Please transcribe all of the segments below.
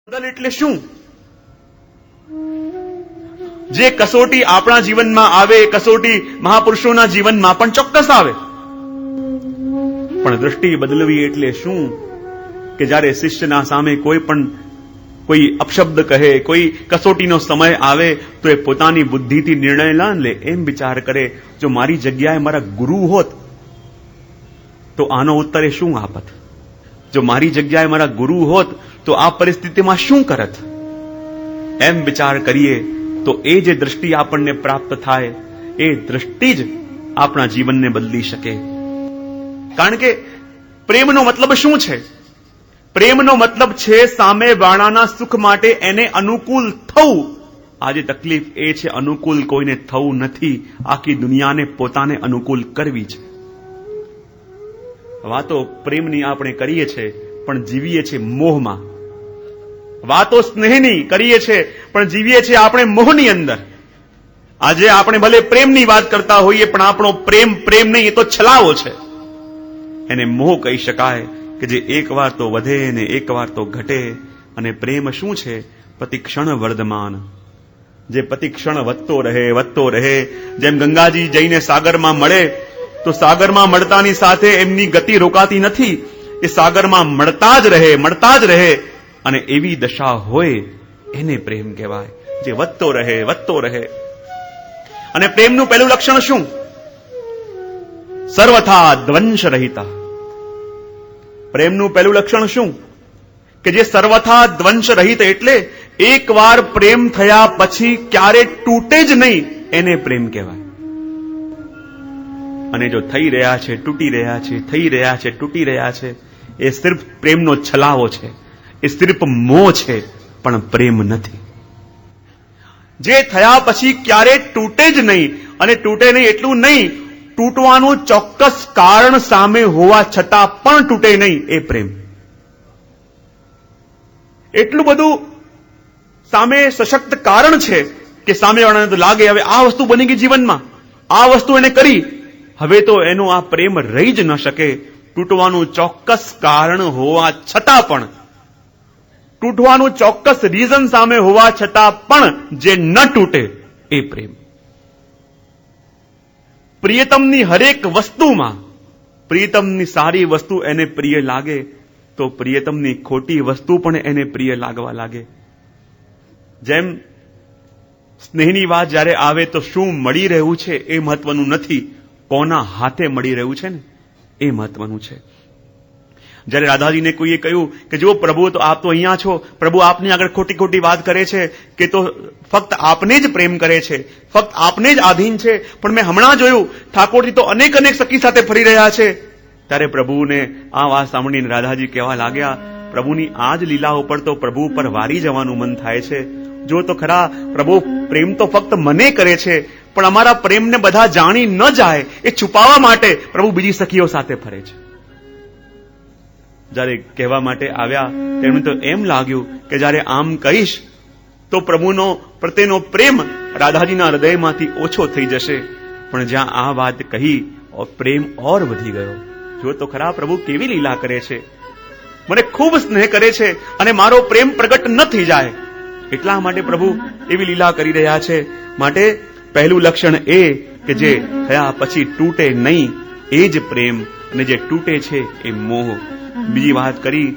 બદલ એટલે શું? જે કસોટી આપણા જીવનમાં આવે એ કસોટી મહાપુરુષોના જીવનમાં પણ ચોક્કસ આવે. પણ દ્રષ્ટિ બદલવી એટલે શું? કે જ્યારે શિષ્યના સામે કોઈ અપશબ્દ કહે, કોઈ કસોટીનો સમય આવે તો એ પોતાની બુદ્ધિથી નિર્ણય ના લે, એમ વિચાર કરે જો મારી જગ્યાએ મારા ગુરુ હોત તો આનો ઉત્તર એ શું આપત? જો મારી જગ્યાએ મારા ગુરુ હોત તો આ પરિસ્થિતિમાં શું કરત? એમ વિચાર કરીએ તો એ જે દ્રષ્ટિ આપણને પ્રાપ્ત થાય એ દ્રષ્ટિ જ આપણા જીવનને બદલી શકે. કારણ કે પ્રેમનો મતલબ શું છે? પ્રેમનો મતલબ છે સામે વાળાના સુખ માટે એને અનુકૂળ થવું. આજે તકલીફ એ છે અનુકૂળ કોઈને થવું નથી, આખી દુનિયાને પોતાને અનુકૂળ કરવી છે. વાતો પ્રેમની આપણે કરીએ છીએ પણ જીવીએ છીએ મોહમાં. વાતો સ્નેહની કરીએ છીએ પણ જીવીએ છીએ આપણે મોહની અંદર. આજે આપણે ભલે પ્રેમની વાત કરતા હોઈએ પણ આપણો પ્રેમ નહીં, એ તો છલાવો છે. એને મોહ કહી શકાય કે જે એકવાર તો વધે ને એકવાર તો ઘટે. અને પ્રેમ શું છે? પ્રતિક્ષણ વર્ધમાન, જે પ્રતિક્ષણ વધતો રહે. જેમ ગંગાજી જઈને સાગરમાં મળે તો સાગરમાં મળતાની સાથે એમની ગતિ રોકાતી નથી, એ સાગરમાં મળતા જ રહે. અને એવી દશા હોય એને પ્રેમ કહેવાય, જે વધતો રહે. અને પ્રેમનું પહેલું લક્ષણ શું? સર્વથા દ્વંશ રહિતા. પ્રેમનું પહેલું લક્ષણ શું? કે જે સર્વથા દ્વંશ રહિત, એટલે એકવાર પ્રેમ થયા પછી ક્યારે તૂટે જ નહીં, એને પ્રેમ કહેવાય. અને જો થઈ રહ્યા છે, તૂટી રહ્યા છે, એ સિર્ફ પ્રેમનો છલાવો છે, એ સિર્ફ મોહ છે, પણ પ્રેમ નથી. જે થયા પછી ક્યારે તૂટે જ નહીં, અને તૂટે નહીં એટલું નહીં, તૂટવાનું ચોક્કસ કારણ સામે હોવા છતાં પણ તૂટે નહીં, એ પ્રેમ. એટલું બધું સામે સશક્ત કારણ છે કે સામેવાળાને તો લાગે હવે આ વસ્તુ બની ગઈ જીવનમાં, આ વસ્તુ એને કરી, હવે તો એનો આ પ્રેમ રહી જ ન શકે. તૂટવાનું ચોક્કસ કારણ હોવા છતાં પણ, તૂટવાનું ચોક્કસ રીઝન સામે હોવા છતાં પણ જે ન તૂટે એ પ્રેમ. પ્રિયતમની હરેક વસ્તુમાં પ્રિયતમની સારી વસ્તુ એને પ્રિય લાગે તો પ્રિયતમની ખોટી વસ્તુ પણ એને પ્રિય લાગવા લાગે. જેમ સ્નેહની વાત જ્યારે આવે તો શું મળી રહ્યું છે એ મહત્વનું નથી, કોના હાથે મળી રહ્યું છે ને એ મહત્વનું છે. જ્યારે રાધાજીને કોઈએ કહ્યું કે જો પ્રભુ તો આપ તો અહીંયા છો, પ્રભુ આપની આગળ ખોટી વાત કરે છે કે તો ફક્ત આપને જ પ્રેમ કરે છે, ફક્ત આપને જ આધીન છે, પણ મેં હમણાં જોયું ઠાકોરજી તો અનેક સખી સાથે ફરી રહ્યા છે. ત્યારે પ્રભુને આ વાત સાંભળીને રાધાજી કહેવા લાગ્યા, પ્રભુની આ જ લીલા ઉપર તો પ્રભુ ઉપર વારી જવાનું મન થાય છે. જો તો ખરા, પ્રભુ પ્રેમ તો ફક્ત મને કરે છે, પણ અમારા પ્રેમને બધા જાણી ન જાય એ છુપાવવા માટે પ્રભુ બીજી સખીઓ સાથે ફરે છે. જ્યારે કહેવા માટે આવ્યા તેમને તો એમ લાગ્યું કે જ્યારે આમ કહીશ તો પ્રભુનો પ્રત્યેનો પ્રેમ રાધાજીના હૃદયમાંથી ઓછો થઈ જશે. પણ જ્યાં આ વાત કહી પ્રેમ ઓર વધી ગયો. જો તો ખરા, પ્રભુ કેવી લીલા કરે છે, મને ખૂબ સ્નેહ કરે છે અને મારો પ્રેમ પ્રગટ ન થઈ જાય, એટલા માટે પ્રભુ એવી લીલા કરી રહ્યા છે. માટે પહેલું લક્ષણ એ કે જે થયા પછી તૂટે નહીં એ જ પ્રેમ, અને જે તૂટે છે એ મોહ. બીજી વાત કરી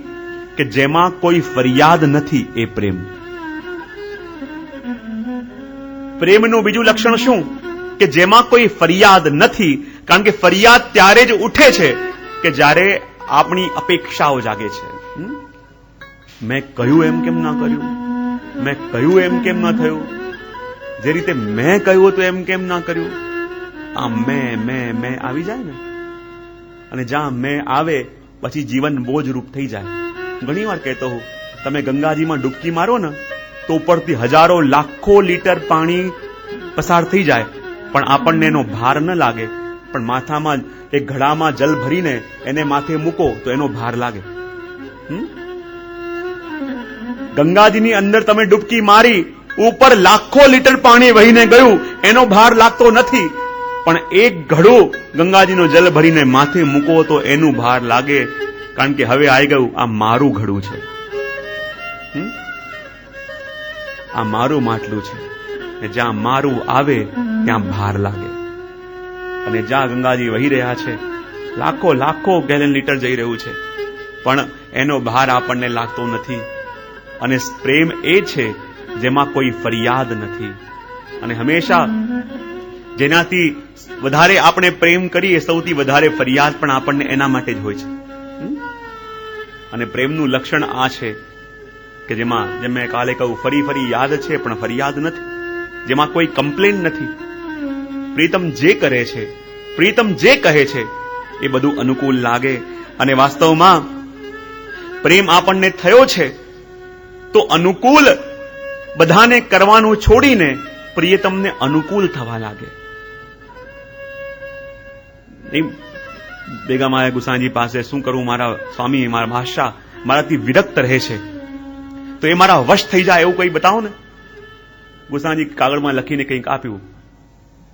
કે જેમાં કોઈ ફરિયાદ નથી એ પ્રેમ. પ્રેમનું બીજું લક્ષણ શું? કે જેમાં કોઈ ફરિયાદ નથી. કારણ કે ફરિયાદ ત્યારે જ ઉઠે છે કે જ્યારે આપણી અપેક્ષાઓ જાગે છે. મેં કહ્યું એમ કેમ ના કર્યું, મેં કહ્યું એમ કેમ ના થયું, જે રીતે મેં કહ્યું હતું એમ કેમ ના કર્યું. આ મેં આવી જાય ને, અને જ્યાં મેં આવે પછી જીવન બોજરૂપ થઈ જાય. ઘણી વાર કહેતો હું, તમે ગંગાજીમાં ડૂબકી મારો ને તો ઉપરથી હજારો લાખો લીટર પાણી પસાર થઈ જાય પણ આપણને એનો ભાર ન લાગે. પણ માથામાં એક ઘડામાં જલ ભરીને એને માથે મૂકો તો એનો ભાર લાગે. ગંગાજીની અંદર તમે ડૂબકી મારી, ઉપર લાખો લીટર પાણી વહીને ગયું, એનો ભાર લાગતો નથી. પણ એક ઘડું ગંગાજીનો જલ ભરીને માથે મૂકો તો એનું ભાર લાગે. કારણ કે હવે આવી ગયું, આ મારું ઘડું છે. આ મારું માટલું છે, ને જ્યાં મારું આવે ત્યાં ભાર લાગે. અને જ્યાં ગંગાજી વહી રહ્યા છે, લાખો લાખો ગેલન લીટર જઈ રહ્યું છે, પણ એનો ભાર આપણને લાગતો નથી. અને પ્રેમ એ છે જેમાં કોઈ ફરિયાદ નથી. અને હંમેશા જેનાથી વધારે આપણે પ્રેમ કરીએ, સૌથી વધારે ફરિયાદ પણ આપણને એના માટે જ હોય છે. અને પ્રેમનું લક્ષણ આ છે કે જેમાં, જેમ મેં કાલે કહું, ફરી ફરી યાદ છે પણ ફરિયાદ નથી, જેમાં કોઈ કમ્પ્લેન નથી. પ્રીતમ જે કરે છે, પ્રીતમ જે કહે છે એ બધું અનુકૂળ લાગે. અને વાસ્તવમાં પ્રેમ આપણને થયો છે તો અનુકૂળ બધાને કરવાનું છોડીને પ્રિયતમને અનુકૂળ થવા લાગે. ભેગા માયા ગુસાઈજી પાસે શું કરું, મારા સ્વામી, મારા ભાષા મારાથી વિરક્ત રહે છે, તો એ મારા વશ થઈ જાય એવું કંઈ બતાવો ને. ગુસાઈજી કાગળમાં લખીને કંઈક આપ્યું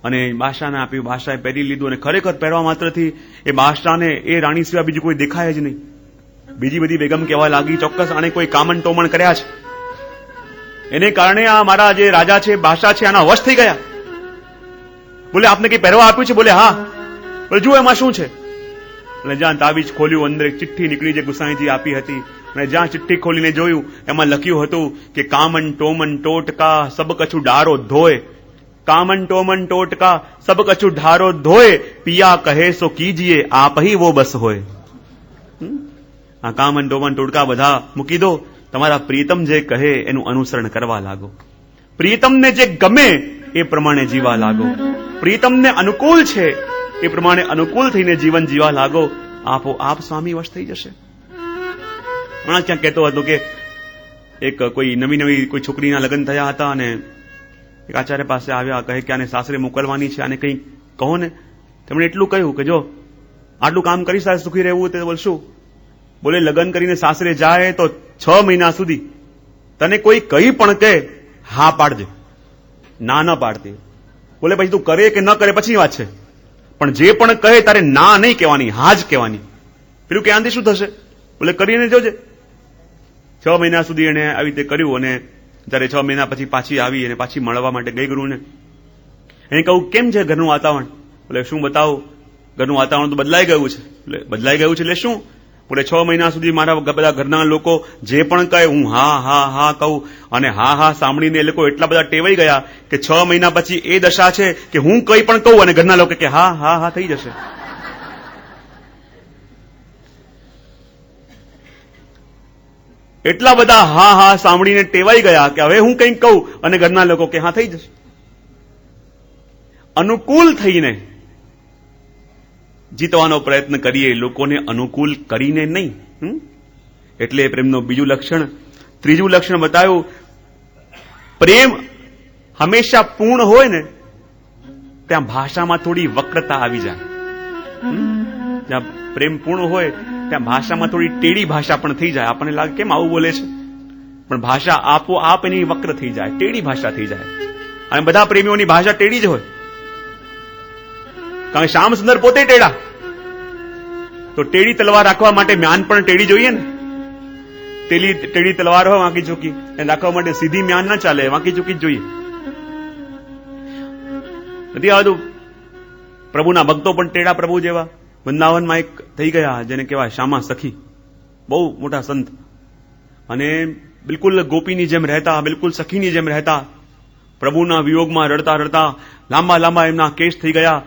અને બાદશાહને આપ્યું. બાદશાહે પહેરી લીધું અને ખરેખર પહેરવા માત્રથી એ બાદશાહને એ રાણી સિવાય બીજું કોઈ દેખાય જ નહીં. બીજી બધી બેગમ કહેવા લાગી, ચોક્કસ આને કોઈ કામણ ટોમણ કર્યા છે, એને કારણે આ મારા જે રાજા છે, બાદશાહ છે, આના વશ થઈ ગયા. બોલે આપને કઈ પહેરવા આપ્યું છે? બોલે હા. બોલે જુઓ એમાં શું છે. અને જ્યાં તાવીજ ખોલ્યું, અંદર એક ચિઠ્ઠી નીકળી જે ગુસાઈજી આપી હતી. અને જ્યાં ચિઠ્ઠી ખોલીને જોયું, એમાં લખ્યું હતું કે કામન ટોમન ટોટકા સબ કછુ ડારો ધોય, કામન ટોમન ટોટકા સબ કછુ ઢારો ધોય, પિયા કહે સો કીજીએ આપ હી વો બસ હોય. આ કામન ટોમન ટોટકા બધા મૂકી દો, તમારા પ્રીતમ જે કહે એનું અનુસરણ કરવા લાગો. પ્રીતમને જે ગમે એ પ્રમાણે જીવા લાગો. પ્રીતમને અનુકૂળ છે એ પ્રમાણે અનુકૂળ થઈને જીવન જીવા લાગો. આપોઆપ સ્વામી વશ થઈ જશે. હમણાં ક્યાં કહેતો હતો કે એક કોઈ નવી કોઈ છોકરીના લગ્ન થયા હતા અને એક આચાર્ય પાસે આવ્યા, કહે કે આને સાસરે મોકલવાની છે, આને કંઈ કહો ને. તેમણે એટલું કહ્યું કે જો આટલું કામ કરી સાસરે સુખી રહેવું તે બોલશું. બોલે લગ્ન કરીને સાસરે જાય તો 6 મહિના સુધી તને કોઈ કંઈ પણ કહે હા પાડજે, ના ન પાડતી. બોલે પછી તું કરે કે ન કરે પછી વાત છે, પણ જે પણ કહે તારે ના નહીં કહેવાની, હા જ કહેવાની. પેલું કે આંધી શું થશે? બોલે કરીને જોજે. 6 મહિના સુધી એને આવી રીતે કર્યું અને જયારે 6 મહિના પછી પાછી આવી અને પાછી મળવા માટે ગઈ ગુરુને. એને કહું કેમ છે ઘરનું વાતાવરણ? બોલે શું બતાવું, ઘરનું વાતાવરણ તો બદલાઈ ગયું છે. બદલાઈ ગયું છે એટલે શું? બોલે 6 મહિના સુધી મારા બધા ઘરના લોકો જે પણ કહે હું હા હા હા કહું, અને હા હા સાંભળીને એ લોકો એટલા બધા ટેવાઈ ગયા કે 6 મહિના પછી એ દશા છે કે હું કંઈ પણ કહું અને ઘરના લોકો કે હા હા હા થઈ જશે. એટલા બધા હા હા સાંભળીને ટેવાઈ ગયા કે હવે હું કંઈક કહું અને ઘરના લોકો કે હા થઈ જશે. અનુકૂળ થઈને જીતવાનો પ્રયત્ન કરીએ, લોકોને અનુકૂળ કરીને નહીં. એટલે પ્રેમનું બીજું લક્ષણ. ત્રીજું લક્ષણ બતાવ્યું, પ્રેમ હંમેશા પૂર્ણ હોય ને ત્યાં ભાષામાં થોડી વક્રતા આવી જાય. જ્યાં પ્રેમ પૂર્ણ હોય ત્યાં ભાષામાં થોડી ટેડી ભાષા પણ થઈ જાય. આપણને લાગે કેમ આવું બોલે છે, પણ ભાષા આપોઆપ એની વક્ર થઈ જાય, ટેડી ભાષા થઈ જાય. અને બધા પ્રેમીઓની ભાષા ટેડી જ હોય, કારણ કે શ્યામ સુંદર પોતે ટેડા. તો ટેડી તલવાર રાખવા માટે મ્યાન પણ ટેડી જોઈએ ને. ટેડી તલવાર હોય વાંકી ચૂકી, એને રાખવા માટે સીધી મ્યાન ના ચાલે, વાંકી ચૂકી જ જોઈએ. નથી આવતું? પ્રભુના ભક્તો પણ ટેડા પ્રભુ જેવા. વૃંદાવનમાં એક થઈ ગયા જેને કહેવાય શ્યામા સખી, બહુ મોટા સંત, અને બિલકુલ ગોપીની જેમ રહેતા, બિલકુલ સખીની જેમ રહેતા. પ્રભુના વિયોગમાં રડતા રડતા લાંબા લાંબા એમના કેશ થઈ ગયા,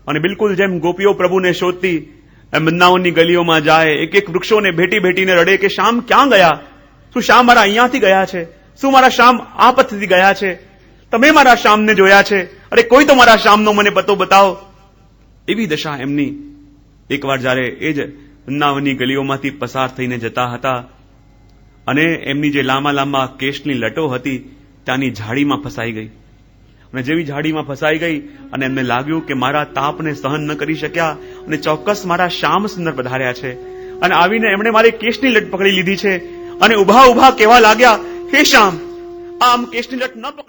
અને બિલકુલ જેમ ગોપીઓ પ્રભુને શોધતી એમ વૃંદાવનની ગલીઓમાં જાય, એક એક વૃક્ષોને ભેટી ભેટીને રડે કે શ્યામ ક્યાં ગયા? શું શ્યામ મારા અહીંયાથી ગયા છે? શું મારા શ્યામ આ પથથી ગયા છે? તમે મારા શ્યામને જોયા છે? અરે કોઈ તો મારા શ્યામનો મને પતો બતાવો. એવી દશા એમની. એકવાર જયારે એ જ વૃંદાવનની ગલીઓમાંથી પસાર થઈને જતા હતા અને એમની જે લાંબા લાંબા કેશની લટો હતી ત્યાંની ઝાડીમાં ફસાઈ ગઈ. અને જેવી ઝાડીમાં ફસાઈ ગઈ અને એમને લાગ્યું કે મારા તાપને સહન ન કરી શક્યા અને ચોક્કસ મારા શ્યામ સુંદર પધાર્યા છે, અને આવીને એમણે મારી કેશની લટ પકડી લીધી છે અને ઉભા ઉભા કહેવા લાગ્યા, હે શ્યામ, આમ કેશની લટ ન પકડી